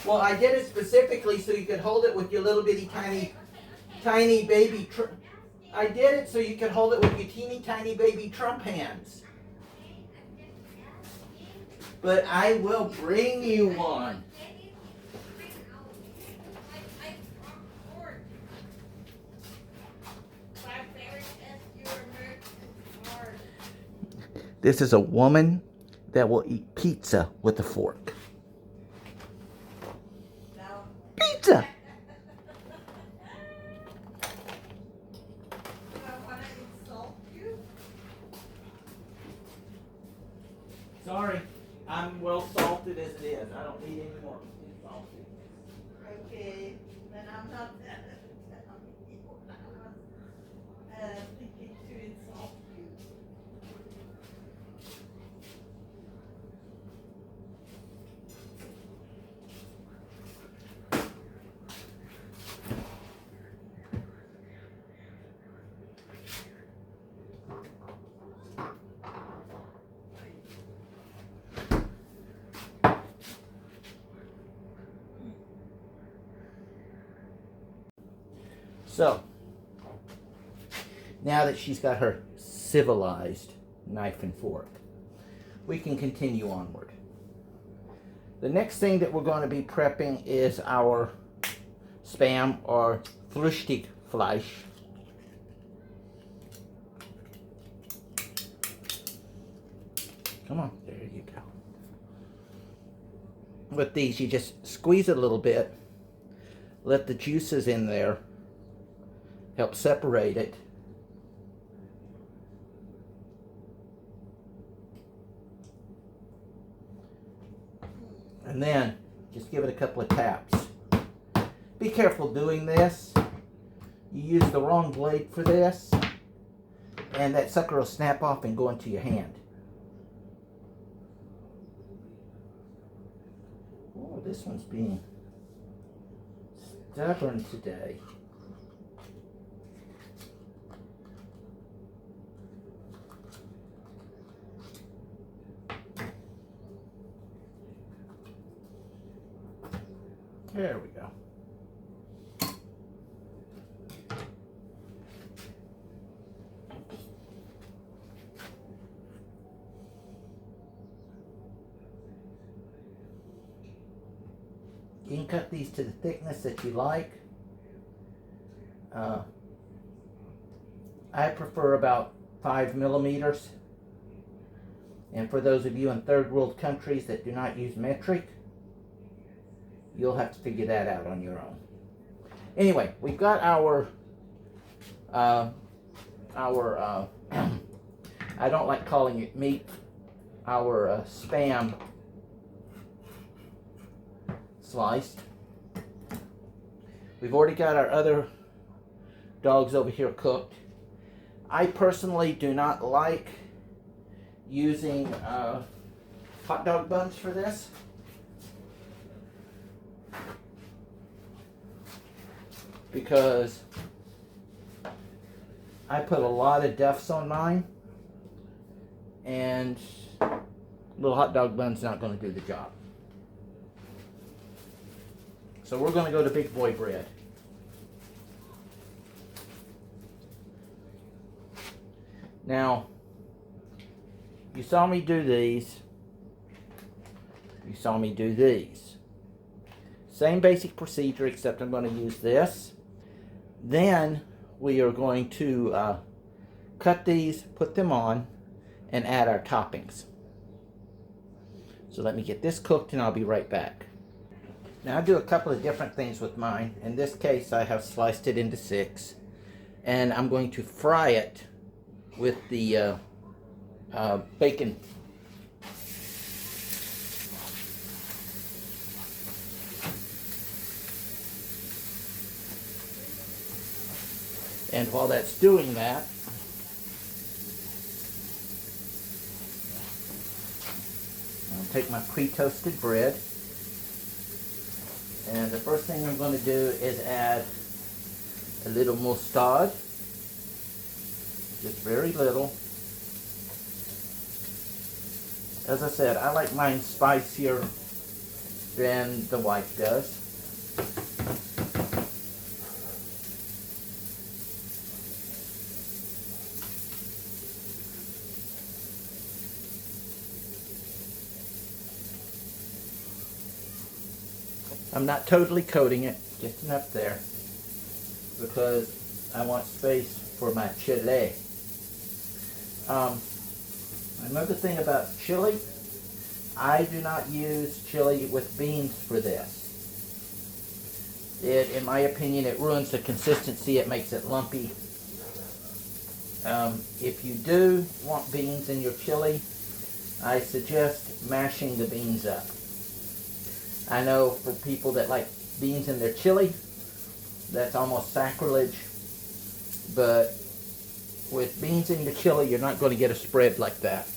Well, I did it specifically so you could hold it with your little bitty tiny baby. I did it so you could hold it with your teeny tiny baby Trump hands. But I will bring you one. This is a woman that will eat pizza with a fork. Pizza! Sorry, I'm well salted as it is. I don't need any more salted. Okay, then I'm not thinking to insult you. So, now that she's got her civilized knife and fork, we can continue onward. The next thing that we're going to be prepping is our Spam or Frühstückfleisch. Come on, there you go. With these, you just squeeze it a little bit, let the juices in there help separate it. And then just give it a couple of taps. Be careful doing this. You use the wrong blade for this, and that sucker will snap off and go into your hand. Oh, this one's being stubborn today. There we go. You can cut these to the thickness that you like. I prefer about 5 millimeters. And for those of you in third world countries that do not use metric, you'll have to figure that out on your own. Anyway, we've got our I don't like calling it meat, our Spam sliced. We've already got our other dogs over here cooked. I personally do not like using hot dog buns for this. Because I put a lot of duffs on mine, and little hot dog bun's not going to do the job. So we're going to go to big boy bread. Now, you saw me do these. You saw me do these. Same basic procedure, except I'm going to use this. Then we are going to cut these, put them on, and add our toppings. So let me get this cooked and I'll be right back. Now I do a couple of different things with mine. In this case I have sliced it into 6, and I'm going to fry it with the bacon. And while that's doing that, I'll take my pre-toasted bread, and the first thing I'm going to do is add a little mustard, just very little. As I said, I like mine spicier than the wife does. I'm not totally coating it, just enough there, because I want space for my chili. Another thing about chili, I do not use chili with beans for this. In my opinion, it ruins the consistency. It makes it lumpy. If you do want beans in your chili, I suggest mashing the beans up. I know for people that like beans in their chili, that's almost sacrilege. But with beans in your chili, you're not going to get a spread like that.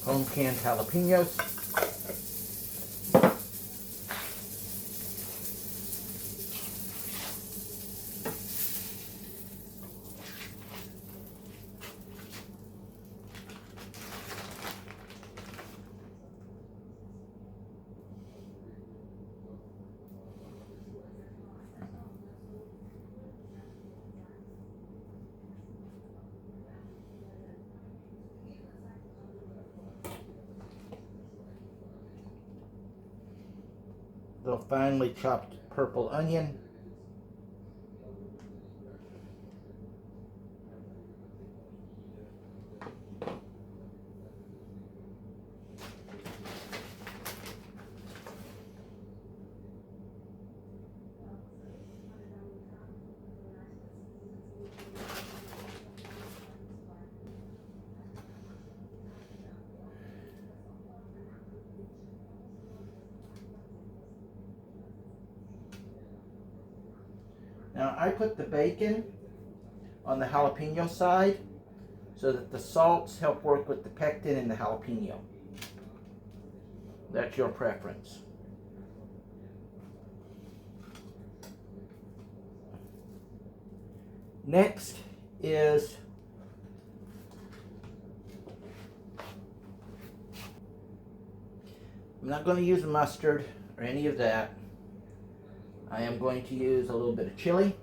Home canned jalapenos. The finely chopped purple onion. Now I put the bacon on the jalapeno side so that the salts help work with the pectin in the jalapeno. That's your preference. Next is I'm not going to use mustard or any of that. I am going to use a little bit of chili.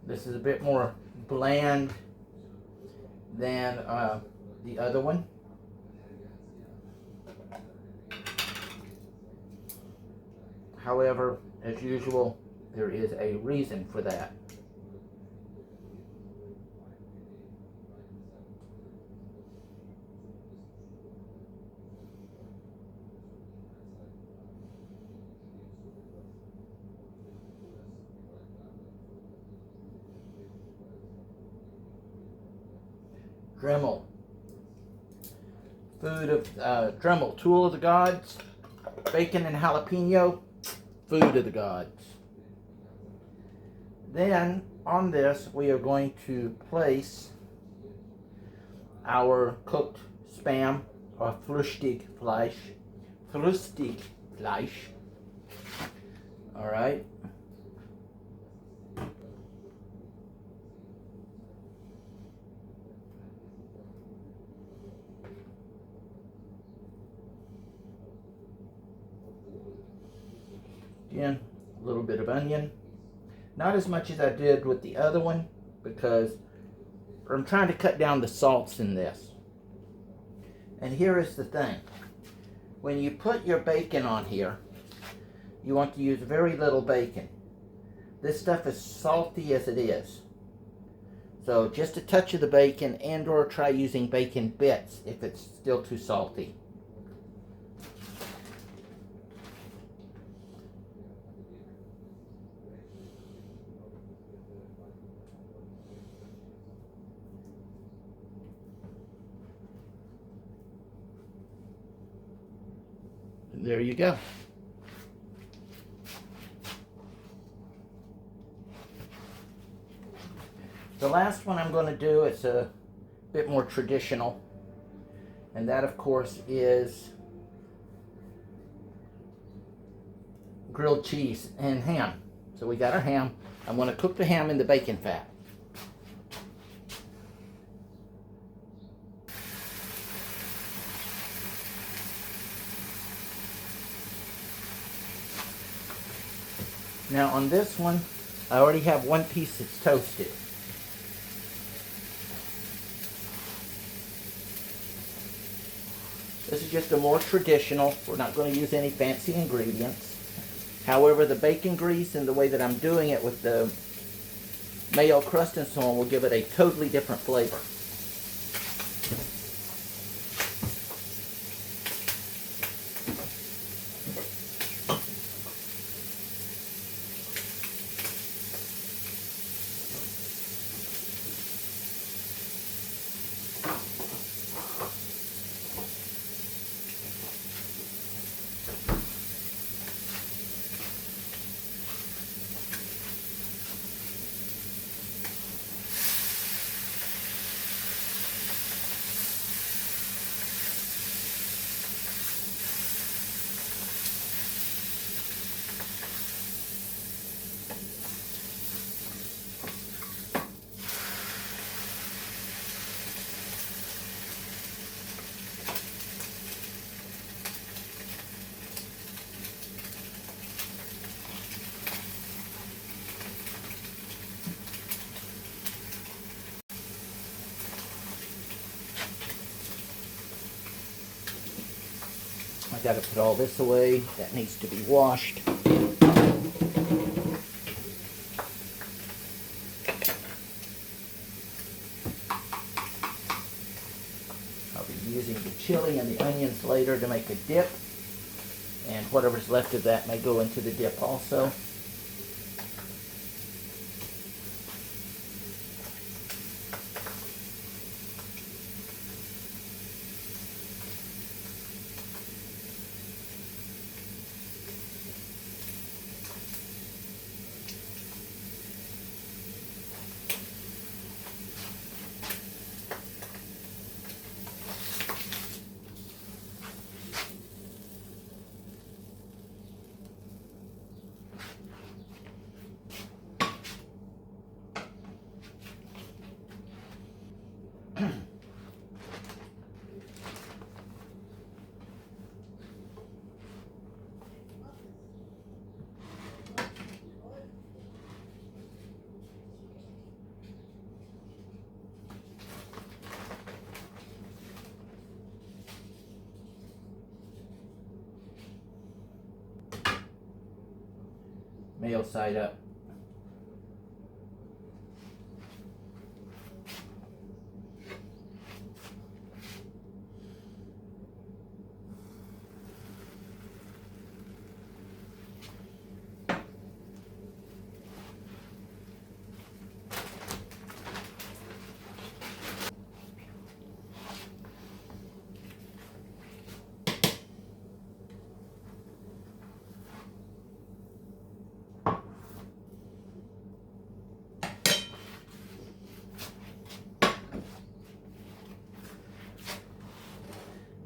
This is a bit more bland than the other one. However, as usual, there is a reason for that. Dremel. Dremel, tool of the gods. Bacon and jalapeno, food of the gods. Then on this we are going to place our cooked Spam or Frühstück Fleisch. All right. Again, a little bit of onion. Not as much as I did with the other one because I'm trying to cut down the salts in this. And here is the thing. When you put your bacon on here, you want to use very little bacon. This stuff is salty as it is. So just a touch of the bacon, and or try using bacon bits if it's still too salty. There you go. The last one I'm going to do is a bit more traditional, and that of course is grilled cheese and ham. So we got our ham. I'm going to cook the ham in the bacon fat. Now on this one, I already have one piece that's toasted. This is just a more traditional. We're not going to use any fancy ingredients. However, the bacon grease and the way that I'm doing it with the mayo crust and so on will give it a totally different flavor. I got to put all this away. That needs to be washed. I'll be using the chili and the onions later to make a dip, and whatever's left of that may go into the dip also. Mayo side up.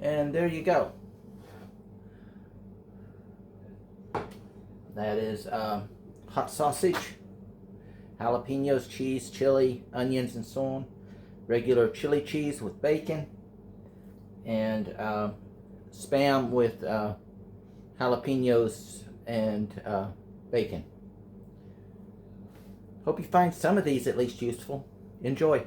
And there you go. That is hot sausage, jalapenos, cheese, chili, onions, and so on. Regular chili cheese with bacon, and Spam with jalapenos and bacon. Hope you find some of these at least useful. Enjoy.